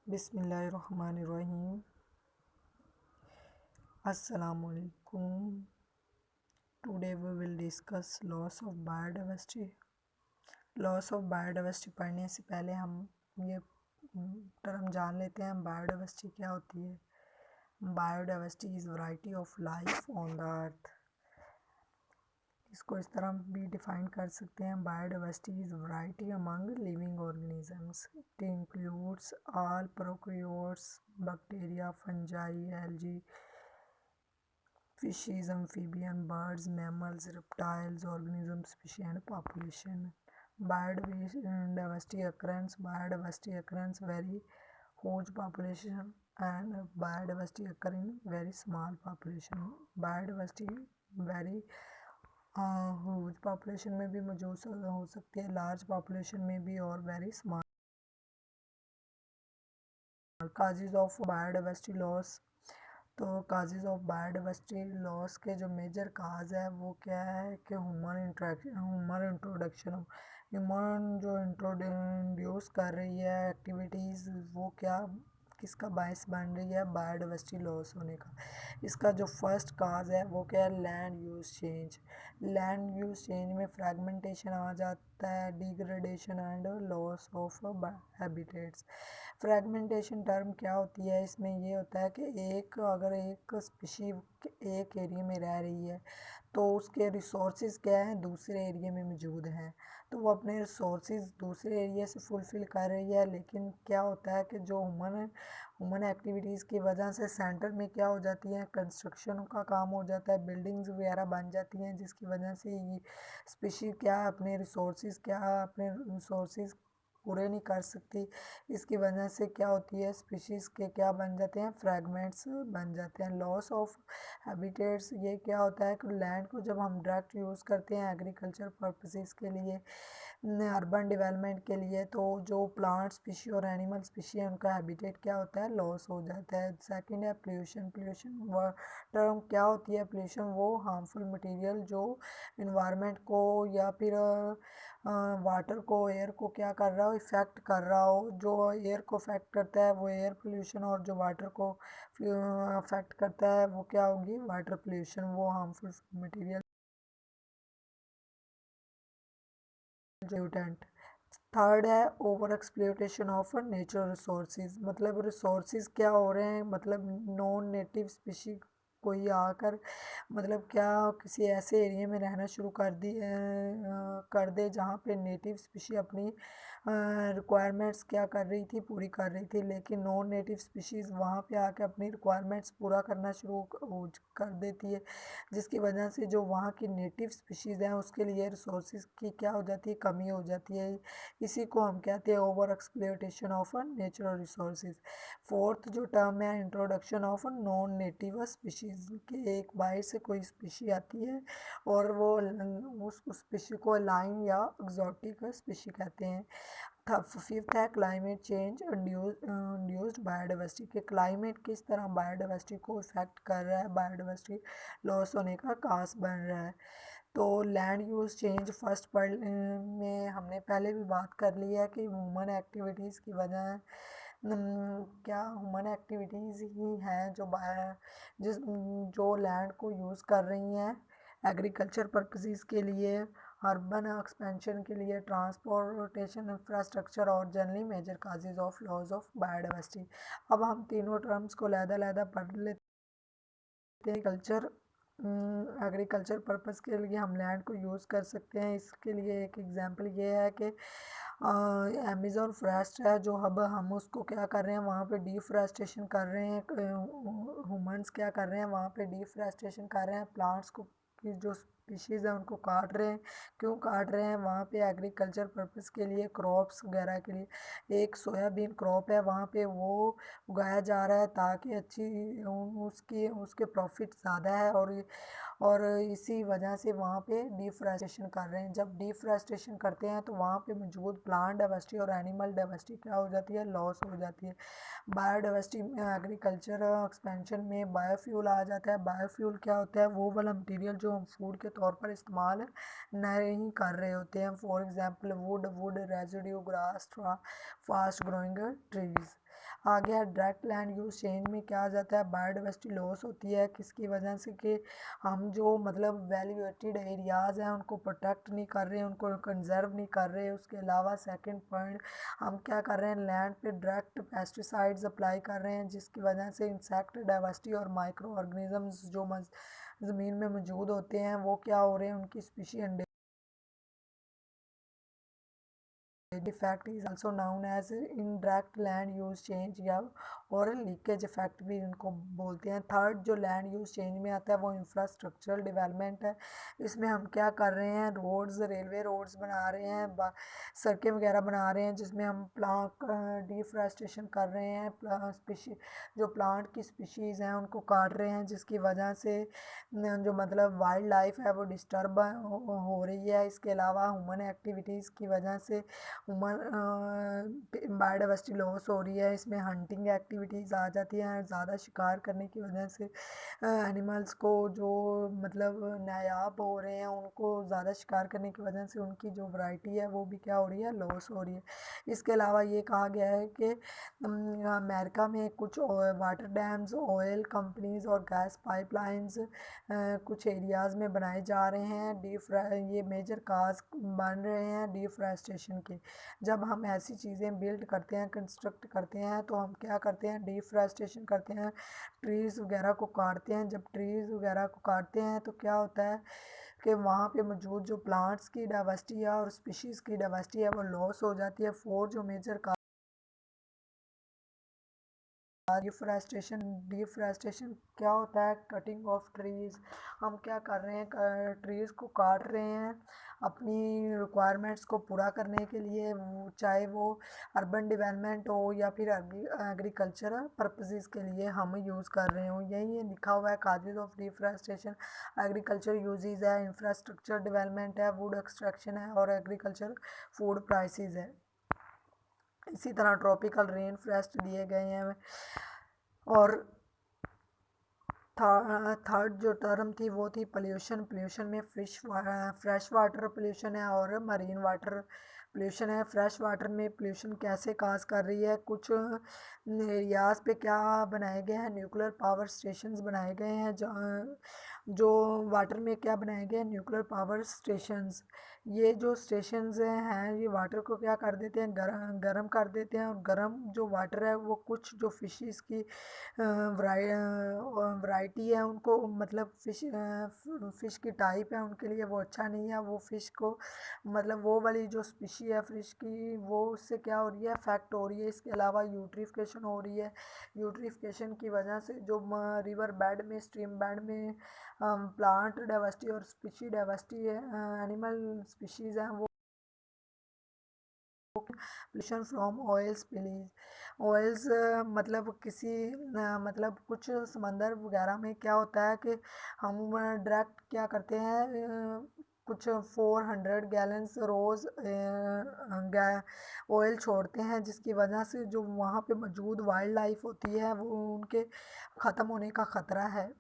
बिस्मिल्लाहिर्रहमानिर्रहीम। अस्सलामुअलैकुम। Today we will discuss loss of biodiversity. Loss of biodiversity पढ़ने से पहले हम ये टर्म जान लेते हैं बायोडाइवर्सिटी क्या होती है। Biodiversity is variety of life on the earth. इसको इस तरह भी डिफाइन कर सकते हैं, biodiversity is variety among living organisms. It includes all prokaryotes, bacteria, fungi, algae, fishes, amphibian, birds, mammals, reptiles, organism, species and population. Biodiversity occurrence very huge population and biodiversity occur in very small population. Biodiversity very huge population में भी मौजूद हो सकती है, large population में भी और very small. Causes of biodiversity loss. तो काजेज़ ऑफ बायोडाइवर्सिटी लॉस के जो मेजर काज है वो क्या है कि ह्यूमन इंट्रोडक्शन, ह्यूमन जो इंट्रोड्यूस कर रही है एक्टिविटीज़, वो क्या किसका बायस बन रही है बायोडाइवर्सिटी लॉस होने का। इसका जो फर्स्ट काज है वो क्या है, land use change. Land use change में फ्रैगमेंटेशन आ जाता है, degradation and loss of habitats. Fragmentation term क्या होती है, इसमें ये होता है कि अगर एक स्पीशी एक एरिया में रह रही है तो उसके रिसोर्सेज क्या हैं, दूसरे एरिया में मौजूद हैं, तो वो अपने रिसोर्सेज दूसरे एरिया से फुलफ़िल कर रही है। लेकिन क्या होता है कि जो ह्यूमन एक्टिविटीज़ की वजह से सेंटर में क्या हो जाती है, कंस्ट्रक्शन का काम हो जाता है, बिल्डिंग्स वगैरह बन जाती हैं, जिसकी वजह से ये स्पीशी अपने रिसोर्सेज पूरे नहीं कर सकती। इसकी वजह से क्या होती है, स्पीशीज़ के क्या बन जाते हैं, फ्रैगमेंट्स बन जाते हैं। लॉस ऑफ हैबिटेट्स, ये क्या होता है कि लैंड को जब हम डायरेक्ट यूज़ करते हैं एग्रीकल्चर पर्पसेस के लिए, अर्बन डेवलपमेंट के लिए, तो जो प्लांट स्पीशी और एनिमल स्पीशी है उनका हैबिटेट क्या होता है, लॉस हो जाता है। सेकंड है पोल्यूशन। पोल्यूशन टर्म क्या होती है, पोल्यूशन वो हार्मफुल मटेरियल जो इन्वायरमेंट को या फिर वाटर को, एयर को क्या कर रहा हो, इफ़ेक्ट कर रहा हो। जो एयर को अफेक्ट करता है वो एयर पोल्यूशन, और जो वाटर को अफेक्ट करता है वो क्या होगी, वाटर पोल्यूशन, वो हार्मफुल मटेरियल पोल्यूटेंट। थर्ड है over exploitation of natural resources. मतलब रिसोर्सेज क्या हो रहे हैं, मतलब नॉन नेटिव स्पीशी कोई आकर मतलब क्या किसी ऐसे एरिया में रहना शुरू कर दे जहाँ पे नेटिव स्पीशी अपनी रिक्वायरमेंट्स क्या कर रही थी, पूरी कर रही थी, लेकिन नॉन नेटिव स्पीशीज़ वहाँ पे आके अपनी रिक्वायरमेंट्स पूरा करना शुरू कर देती है, जिसकी वजह से जो वहाँ की नेटिव स्पीशीज़ हैं उसके लिए रिसोर्सेज की क्या हो जाती है, कमी हो जाती है। इसी को हम कहते हैं over exploitation of natural resources. Fourth जो टर्म है, introduction of non native species, के एक बाहर से कोई स्पीशी आती है और वो उस स्पीशी को लाइन या एक्जॉटिक स्पीशी कहते हैं। फिफ्थ है क्लाइमेट चेंज इंड्यूस्ड बायोडाइवर्सिटी, के क्लाइमेट किस तरह बायोडाइवर्सिटी को इफेक्ट कर रहा है, बायोडाइवर्सिटी लॉस होने का कास बन रहा है। तो land use change first part में हमने पहले भी बात कर ली है कि ह्यूमन एक्टिविटीज़ की वजह क्या ह्यूमन एक्टिविटीज़ ही हैं जो लैंड को यूज़ कर रही हैं एग्रीकल्चर पर्पसेस के लिए, अर्बन एक्सपेंशन के लिए, ट्रांसपोर्टेशन इंफ्रास्ट्रक्चर और generally major causes of loss of biodiversity. अब हम तीनों टर्म्स को लहदा पढ़ लेते हैं। एग्रीकल्चर पर्पस के लिए हम लैंड को यूज़ कर सकते हैं। इसके लिए एक एग्जांपल ये है कि अमेज़न फॉरेस्ट है, जो अब हम उसको क्या कर रहे हैं, वहाँ पे डिफॉरेस्टेशन कर रहे हैं। ह्यूमंस क्या कर रहे हैं, वहाँ पे डिफॉरेस्टेशन कर रहे हैं, प्लांट्स को की जो स्पीशीज़ है उनको काट रहे हैं। क्यों काट रहे हैं, वहाँ पे एग्रीकल्चर पर्पस के लिए, क्रॉप्स वगैरह के लिए। एक सोयाबीन क्रॉप है, वहाँ पे वो उगाया जा रहा है ताकि उसके प्रॉफिट ज़्यादा है, और इसी वजह से वहाँ पे डिफॉरेस्टेशन कर रहे हैं। जब डिफॉरेस्टेशन करते हैं तो वहाँ पे मौजूद प्लांट डाइवर्सिटी और एनिमल डाइवर्सिटी क्या हो जाती है, लॉस हो जाती है। बायोडाइवर्सिटी में एग्रीकल्चर एक्सपेंशन में बायोफ्यूल आ जाता है। बायोफ्यूल क्या होता है, वो वाला मटेरियल जो हम फूड के तौर पर इस्तेमाल नहीं कर रहे होते हैं। For example wood residue, grass, fast growing trees. आ गया। डायरेक्ट लैंड यूज़ चेंज में क्या आ जाता है, बायोडाइवर्सिटी लॉस होती है, किसकी वजह से कि हम जो मतलब वैल्यूएटेड एरियाज़ हैं उनको प्रोटेक्ट नहीं कर रहे हैं, उनको कंजर्व नहीं कर रहे। उसके अलावा सेकंड पॉइंट, हम क्या कर रहे हैं, लैंड पे डायरेक्ट पेस्टिसाइड्स अप्लाई कर रहे हैं, जिसकी वजह से इंसेक्ट डाइवर्सिटी और माइक्रो ऑर्गेनिजम्स जो ज़मीन में मौजूद होते हैं वो क्या हो रहे हैं, उनकी species effect is also known as indirect land use change या और लीकेज इफेक्ट भी इनको बोलते हैं। थर्ड जो लैंड यूज चेंज में आता है वो इंफ्रास्ट्रक्चरल डेवलपमेंट है। इसमें हम क्या कर रहे हैं, रोड्स, रेलवे रोड्स बना रहे हैं, सड़कें वगैरह बना रहे हैं, जिसमें हम प्लांट डिफरेस्टेशन कर रहे हैं, जो प्लांट की स्पीशीज़ हैं उनको काट रहे हैं, जिसकी वजह से जो मतलब वाइल्ड लाइफ है वो डिस्टर्ब हो रही है। इसके अलावा ह्यूमन एक्टिविटीज़ की वजह से बायोडाइवर्सिटी लॉस हो रही है। इसमें हंटिंग एक्टिविटीज़ आ जाती हैं, ज़्यादा शिकार करने की वजह से एनिमल्स को जो मतलब नायाब हो रहे हैं, उनको ज़्यादा शिकार करने की वजह से उनकी जो वैरायटी है वो भी क्या हो रही है, लॉस हो रही है। इसके अलावा ये कहा गया है कि अमेरिका में कुछ वाटर डैम्स, ऑयल कंपनीज और गैस पाइपलाइंस कुछ एरियाज़ में बनाए जा रहे हैं। ये मेजर काज बन रहे हैं डिफरेस्टेशन के। जब हम ऐसी चीज़ें बिल्ड करते हैं, कंस्ट्रक्ट करते हैं, तो हम क्या करते हैं, डिफरेस्टेशन करते हैं, ट्रीज़ वगैरह को काटते हैं। जब ट्रीज़ वगैरह को काटते हैं तो क्या होता है कि वहाँ पे मौजूद जो प्लांट्स की डाइवर्सिटी है और स्पीशीज़ की डाइवर्सिटी है वो लॉस हो जाती है। फोर जो मेजर डिफरेस्टेशन, डिफरेस्टेशन क्या होता है, कटिंग ऑफ ट्रीज़। हम क्या कर रहे हैं, ट्रीज़ को काट रहे हैं अपनी रिक्वायरमेंट्स को पूरा करने के लिए, चाहे वो अर्बन डेवलपमेंट हो या फिर एग्रीकल्चरल पर्पसेस के लिए हम यूज़ कर रहे हो। यही लिखा हुआ है, causes of deforestation, agriculture uses है, इंफ्रास्ट्रक्चर डेवलपमेंट है, वुड एक्सट्रैक्शन है और एग्रीकल्चर फूड प्राइसेस है। इसी तरह ट्रॉपिकल रेन फॉरेस्ट दिए गए हैं। और थर्ड जो टर्म थी वो थी पोल्यूशन। पोल्यूशन में फ्रेश वाटर पोल्यूशन है और मरीन वाटर पोल्यूशन है। फ्रेश वाटर में पोल्यूशन कैसे काज कर रही है, कुछ एरियाज़ पे क्या बनाए गए हैं, न्यूक्लियर पावर स्टेशंस बनाए गए हैं, जो वाटर में क्या बनाए गए हैं, न्यूक्लियर पावर स्टेशंस। ये जो स्टेशंस हैं ये वाटर को क्या कर देते हैं, गर्म कर देते हैं, और गर्म जो वाटर है वो कुछ जो फिशेस की वैरायटी है उनको, मतलब फ़िश की टाइप है उनके लिए वो अच्छा नहीं है। वो फ़िश को मतलब वो वाली जो स्पीशी है फ़िश की वो उससे क्या हो रही है, अफेक्ट हो रही है। इसके अलावा यूट्रिफिकेशन हो रही है। यूट्रिफिकेशन की वजह से जो रिवर बेड में, स्ट्रीम बेड में प्लांट डाइवर्सिटी और स्पीशी डाइवर्सिटी है, एनिमल स्पीशीज़ हैं वो पोल्यूशन फ्रॉम ऑयल स्पिलीज। ऑयल्स मतलब किसी मतलब कुछ समंदर वगैरह में क्या होता है कि हम डायरेक्ट क्या करते हैं, कुछ 400 गैलन्स रोज़ ऑयल छोड़ते हैं, जिसकी वजह से जो वहाँ पे मौजूद वाइल्ड लाइफ होती है वो उनके ख़त्म होने का ख़तरा है।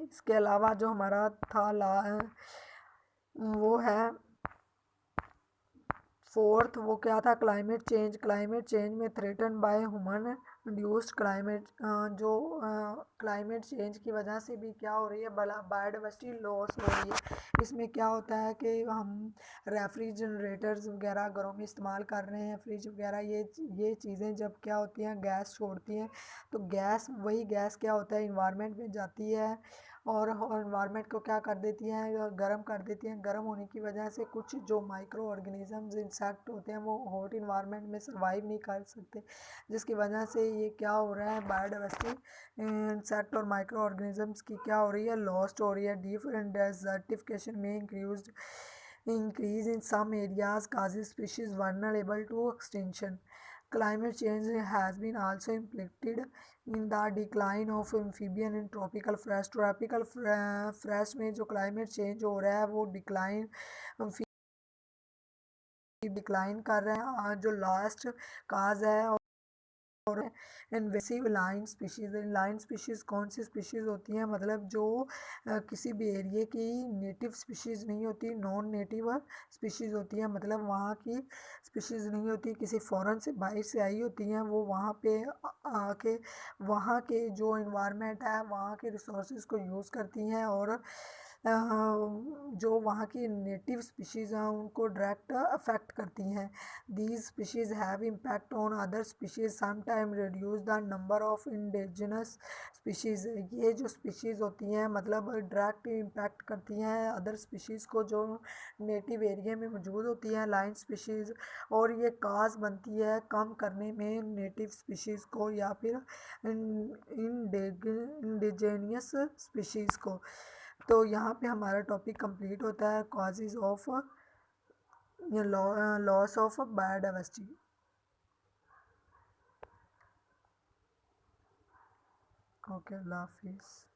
इसके अलावा जो हमारा था वो है फोर्थ, वो क्या था, क्लाइमेट चेंज। क्लाइमेट चेंज में threaten by human induced climate, जो क्लाइमेट चेंज की वजह से भी क्या हो रही है, बायोडाइवर्सिटी लॉस हो रही है। इसमें क्या होता है कि हम रेफ्रिजरेटर्स वगैरह घरों में इस्तेमाल कर रहे हैं, फ्रिज वगैरह, ये चीज़ें जब क्या होती हैं, गैस छोड़ती हैं, तो वही गैस क्या होता है, इन्वायरमेंट में जाती है और इन्वायरमेंट को क्या कर देती हैं, गर्म कर देती हैं। गर्म होने की वजह से कुछ जो माइक्रो ऑर्गेनिजम्स, इंसेक्ट होते हैं वो हॉट इन्वायरमेंट में सर्वाइव नहीं कर सकते, जिसकी वजह से ये क्या हो रहा है, बायोडाइवर्सिटी इंसेक्ट और माइक्रो ऑर्गेनिजम्स की क्या हो रही है, लॉस्ट हो रही है। डिसर्टिफिकेशन में increase in some areas causes species vulnerable to extinction. Climate change has been also implicated in the decline of amphibian in tropical forest. Tropical forest में जो climate change हो रहा है वो डिक्लाइन कर रहे हैं, जो लास्ट काज है और invasive line species. Line species कौन सी स्पीशीज़ होती हैं, मतलब जो किसी भी एरिया की नेटिव स्पीशीज़ नहीं होती, नॉन नेटिव स्पीशीज़ होती हैं, मतलब वहाँ की स्पीशीज़ नहीं होती, किसी फॉरेन से बाहर से आई होती हैं, वो वहाँ पे आके वहाँ के जो इन्वायरमेंट है वहाँ के रिसोर्सेज को यूज़ करती हैं और जो वहाँ की नेटिव स्पीशीज़ हैं उनको डायरेक्ट अफेक्ट करती हैं। These species have impact on other species sometime reduce the number of indigenous species. ये जो स्पीशीज़ होती हैं मतलब डायरेक्ट इम्पैक्ट करती हैं अदर स्पीशीज़ को जो नेटिव एरिया में मौजूद होती हैं, लाइन स्पीशीज़, और ये काज बनती है कम करने में नेटिव स्पीशीज़ को या फिर इंडिजेनियस स्पीशीज़ को। तो यहाँ पे हमारा टॉपिक कंप्लीट होता है causes of loss of biodiversity. Okay, अल्लाह हाफिज़।